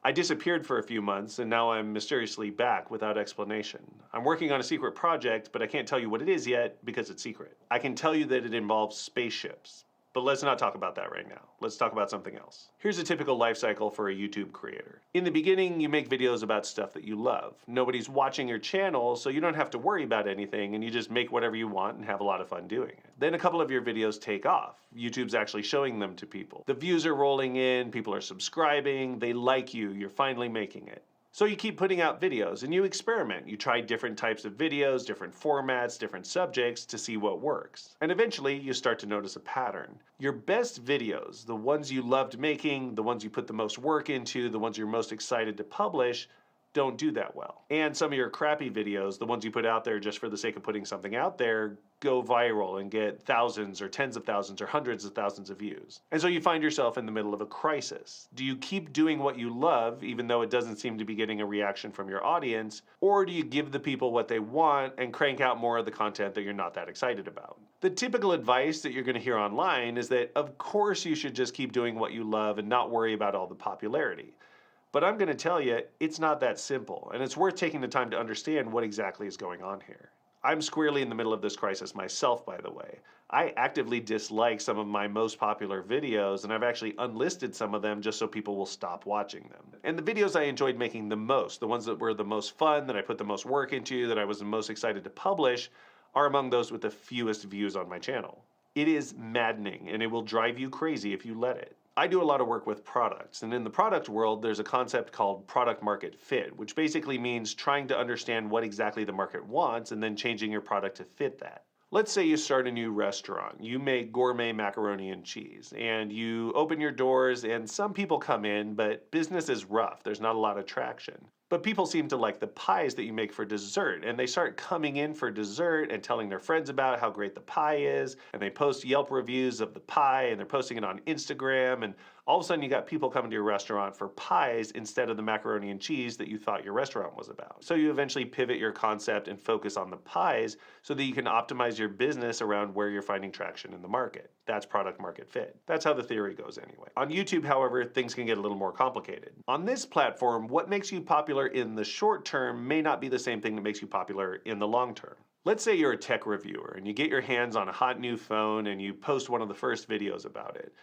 I disappeared for a few months and now I'm mysteriously back without explanation. I'm working on a secret project, but I can't tell you what it is yet because it's secret. I can tell you that it involves spaceships. But let's not talk about that right now. Let's talk about something else. Here's a typical life cycle for a YouTube creator. In the beginning, you make videos about stuff that you love. Nobody's watching your channel, so you don't have to worry about anything, and you just make whatever you want and have a lot of fun doing it. Then a couple of your videos take off. YouTube's actually showing them to people. The views are rolling in, people are subscribing, they like you, you're finally making it. So you keep putting out videos and you experiment. You try different types of videos, different formats, different subjects to see what works. And eventually you start to notice a pattern. Your best videos, the ones you loved making, the ones you put the most work into, the ones you're most excited to publish, don't do that well. And some of your crappy videos, the ones you put out there just for the sake of putting something out there, go viral and get thousands or tens of thousands or hundreds of thousands of views. And so you find yourself in the middle of a crisis. Do you keep doing what you love even though it doesn't seem to be getting a reaction from your audience? Or do you give the people what they want and crank out more of the content that you're not that excited about? The typical advice that you're going to hear online is that of course you should just keep doing what you love and not worry about all the popularity. But I'm going to tell you, it's not that simple, and it's worth taking the time to understand what exactly is going on here. I'm squarely in the middle of this crisis myself, by the way. I actively dislike some of my most popular videos, and I've actually unlisted some of them just so people will stop watching them. And the videos I enjoyed making the most, the ones that were the most fun, that I put the most work into, that I was the most excited to publish, are among those with the fewest views on my channel. It is maddening, and it will drive you crazy if you let it. I do a lot of work with products, and in the product world, there's a concept called product market fit, which basically means trying to understand what exactly the market wants and then changing your product to fit that. Let's say you start a new restaurant, you make gourmet macaroni and cheese, and you open your doors and some people come in, but business is rough, there's not a lot of traction. But people seem to like the pies that you make for dessert, and they start coming in for dessert and telling their friends about how great the pie is, and they post Yelp reviews of the pie, and they're posting it on Instagram, and all of a sudden you got people coming to your restaurant for pies instead of the macaroni and cheese that you thought your restaurant was about. So you eventually pivot your concept and focus on the pies so that you can optimize your business around where you're finding traction in the market. That's product market fit. That's how the theory goes anyway. On YouTube, however, things can get a little more complicated. On this platform, what makes you popular in the short term may not be the same thing that makes you popular in the long term. Let's say you're a tech reviewer and you get your hands on a hot new phone and you post one of the first videos about it.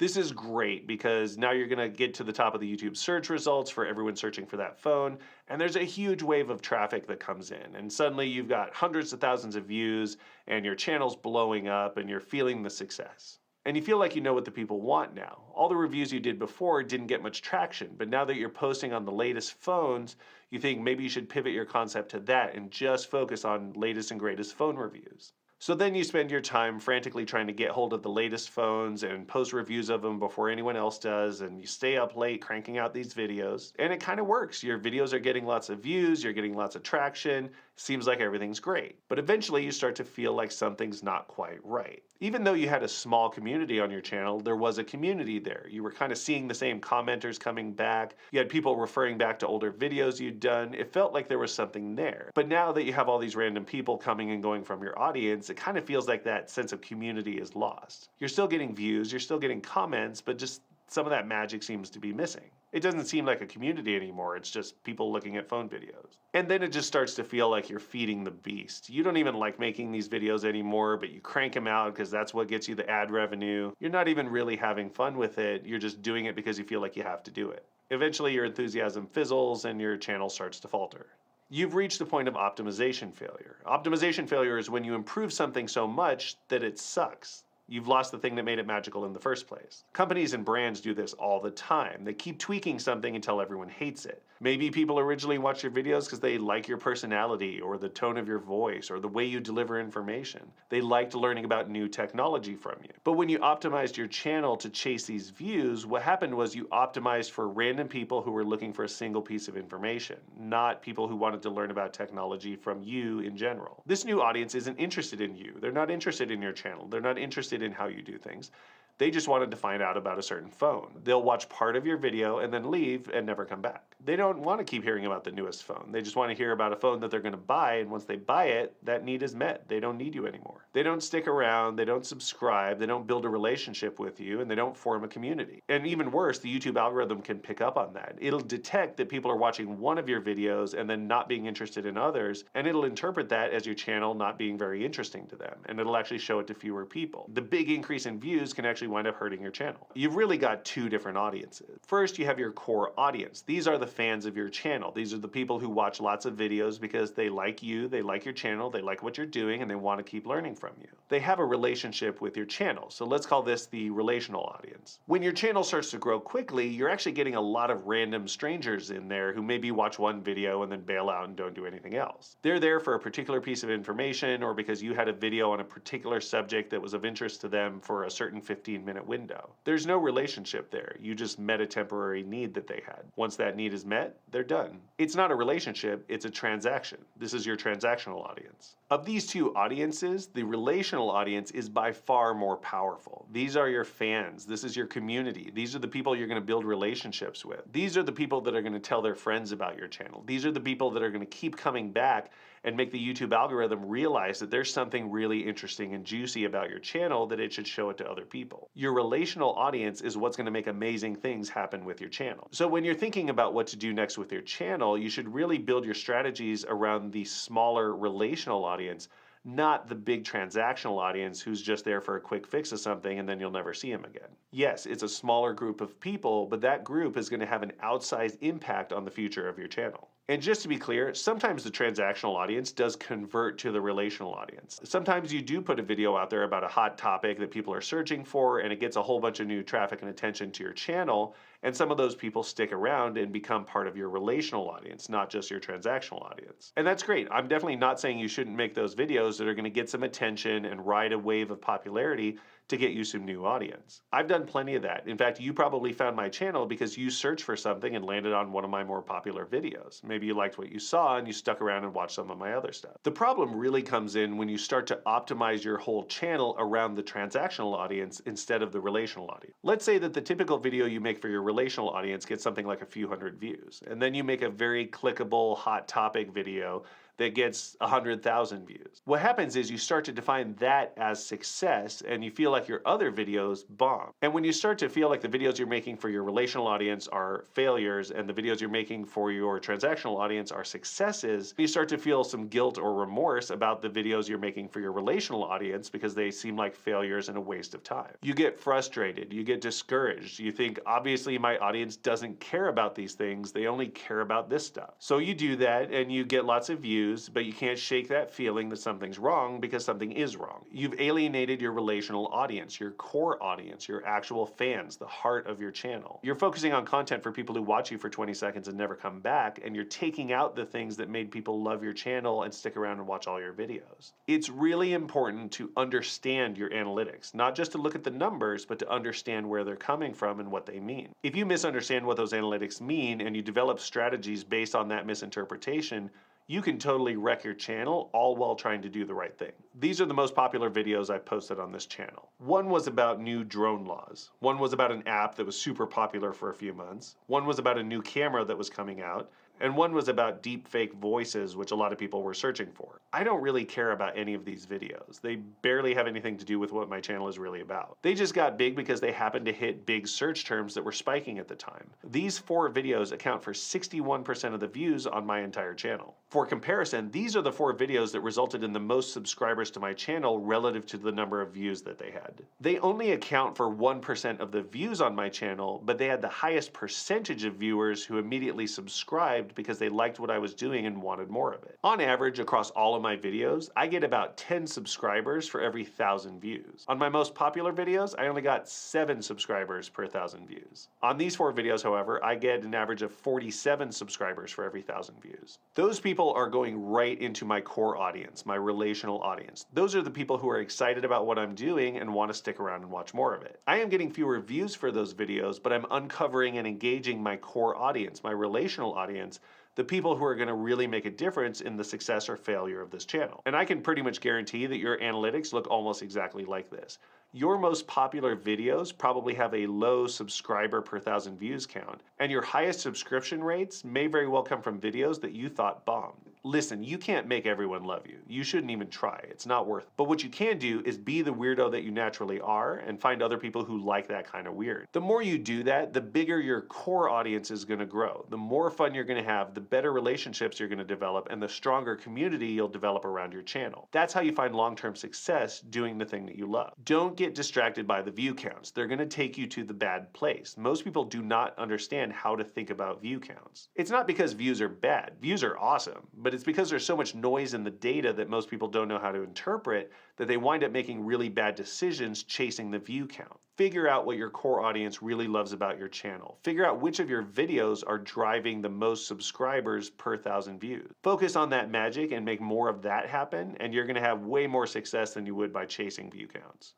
This is great because now you're gonna get to the top of the YouTube search results for everyone searching for that phone, and there's a huge wave of traffic that comes in, and suddenly you've got hundreds of thousands of views, and your channel's blowing up, and you're feeling the success. And you feel like you know what the people want now. All the reviews you did before didn't get much traction, but now that you're posting on the latest phones, you think maybe you should pivot your concept to that and just focus on latest and greatest phone reviews. So then you spend your time frantically trying to get hold of the latest phones and post reviews of them before anyone else does, and you stay up late cranking out these videos, and it kind of works. Your videos are getting lots of views, you're getting lots of traction, seems like everything's great. But eventually you start to feel like something's not quite right. Even though you had a small community on your channel, there was a community there. You were kind of seeing the same commenters coming back, you had people referring back to older videos you'd done, it felt like there was something there. But now that you have all these random people coming and going from your audience, it kind of feels like that sense of community is lost. You're still getting views, you're still getting comments, but just some of that magic seems to be missing. It doesn't seem like a community anymore, it's just people looking at phone videos. And then it just starts to feel like you're feeding the beast. You don't even like making these videos anymore, but you crank them out because that's what gets you the ad revenue. You're not even really having fun with it, you're just doing it because you feel like you have to do it. Eventually your enthusiasm fizzles and your channel starts to falter. You've reached the point of optimization failure. Optimization failure is when you improve something so much that it sucks. You've lost the thing that made it magical in the first place. Companies and brands do this all the time. They keep tweaking something until everyone hates it. Maybe people originally watch your videos because they like your personality or the tone of your voice or the way you deliver information. They liked learning about new technology from you. But when you optimized your channel to chase these views, what happened was you optimized for random people who were looking for a single piece of information, not people who wanted to learn about technology from you in general. This new audience isn't interested in you. They're not interested in your channel. They're not interested in how you do things. They just wanted to find out about a certain phone. They'll watch part of your video and then leave and never come back. They don't want to keep hearing about the newest phone. They just want to hear about a phone that they're going to buy, and once they buy it, that need is met. They don't need you anymore. They don't stick around, they don't subscribe, they don't build a relationship with you, and they don't form a community. And even worse, the YouTube algorithm can pick up on that. It'll detect that people are watching one of your videos and then not being interested in others, and it'll interpret that as your channel not being very interesting to them, and it'll actually show it to fewer people. The big increase in views can actually wind up hurting your channel. You've really got two different audiences. First, you have your core audience. These are the fans of your channel. These are the people who watch lots of videos because they like you, they like your channel, they like what you're doing, and they want to keep learning from you. They have a relationship with your channel, so let's call this the relational audience. When your channel starts to grow quickly, you're actually getting a lot of random strangers in there who maybe watch one video and then bail out and don't do anything else. They're there for a particular piece of information or because you had a video on a particular subject that was of interest to them for a certain 15-minute window. There's no relationship there. You just met a temporary need that they had. Once that need is met, they're done. It's not a relationship, it's a transaction. This is your transactional audience. Of these two audiences, the relational audience is by far more powerful. These are your fans. This is your community. These are the people you're going to build relationships with. These are the people that are going to tell their friends about your channel. These are the people that are going to keep coming back and make the YouTube algorithm realize that there's something really interesting and juicy about your channel that it should show it to other people. Your relational audience is what's going to make amazing things happen with your channel. So when you're thinking about what to do next with your channel, you should really build your strategies around the smaller relational audience, not the big transactional audience who's just there for a quick fix of something and then you'll never see them again. Yes, it's a smaller group of people, but that group is going to have an outsized impact on the future of your channel. And just to be clear, sometimes the transactional audience does convert to the relational audience. Sometimes you do put a video out there about a hot topic that people are searching for and it gets a whole bunch of new traffic and attention to your channel, and some of those people stick around and become part of your relational audience, not just your transactional audience. And that's great. I'm definitely not saying you shouldn't make those videos that are going to get some attention and ride a wave of popularity to get you some new audience. I've done plenty of that. In fact, you probably found my channel because you searched for something and landed on one of my more popular videos. Maybe you liked what you saw and you stuck around and watched some of my other stuff. The problem really comes in when you start to optimize your whole channel around the transactional audience instead of the relational audience. Let's say that the typical video you make for your relational audience gets something like a few hundred views, and then you make a very clickable hot topic video that gets 100,000 views. What happens is you start to define that as success and you feel like your other videos bomb. And when you start to feel like the videos you're making for your relational audience are failures and the videos you're making for your transactional audience are successes, you start to feel some guilt or remorse about the videos you're making for your relational audience because they seem like failures and a waste of time. You get frustrated, you get discouraged, you think obviously my audience doesn't care about these things, they only care about this stuff. So you do that and you get lots of views, but you can't shake that feeling that something's wrong because something is wrong. You've alienated your relational audience, your core audience, your actual fans, the heart of your channel. You're focusing on content for people who watch you for 20 seconds and never come back, and you're taking out the things that made people love your channel and stick around and watch all your videos. It's really important to understand your analytics, not just to look at the numbers, but to understand where they're coming from and what they mean. If you misunderstand what those analytics mean and you develop strategies based on that misinterpretation, you can totally wreck your channel all while trying to do the right thing. These are the most popular videos I've posted on this channel. One was about new drone laws. One was about an app that was super popular for a few months. One was about a new camera that was coming out. And one was about deep fake voices, which a lot of people were searching for. I don't really care about any of these videos. They barely have anything to do with what my channel is really about. They just got big because they happened to hit big search terms that were spiking at the time. These 4 videos account for 61% of the views on my entire channel. For comparison, these are the 4 videos that resulted in the most subscribers to my channel relative to the number of views that they had. They only account for 1% of the views on my channel, but they had the highest percentage of viewers who immediately subscribed because they liked what I was doing and wanted more of it. On average, across all of my videos, I get about 10 subscribers for every 1,000 views. On my most popular videos, I only got 7 subscribers per 1,000 views. On these 4 videos, however, I get an average of 47 subscribers for every 1,000 views. Those people are going right into my core audience, my relational audience. Those are the people who are excited about what I'm doing and want to stick around and watch more of it. I am getting fewer views for those videos, but I'm uncovering and engaging my core audience, my relational audience, the people who are going to really make a difference in the success or failure of this channel. And I can pretty much guarantee that your analytics look almost exactly like this. Your most popular videos probably have a low subscriber per 1,000 views count, and your highest subscription rates may very well come from videos that you thought bombed. Listen, you can't make everyone love you. You shouldn't even try. It's not worth it. But what you can do is be the weirdo that you naturally are and find other people who like that kind of weird. The more you do that, the bigger your core audience is going to grow. The more fun you're going to have, the better relationships you're going to develop, and the stronger community you'll develop around your channel. That's how you find long-term success doing the thing that you love. Don't get distracted by the view counts. They're going to take you to the bad place. Most people do not understand how to think about view counts. It's not because views are bad. Views are awesome, but it's because there's so much noise in the data that most people don't know how to interpret that they wind up making really bad decisions chasing the view count. Figure out what your core audience really loves about your channel. Figure out which of your videos are driving the most subscribers per 1,000 views. Focus on that magic and make more of that happen, and you're going to have way more success than you would by chasing view counts.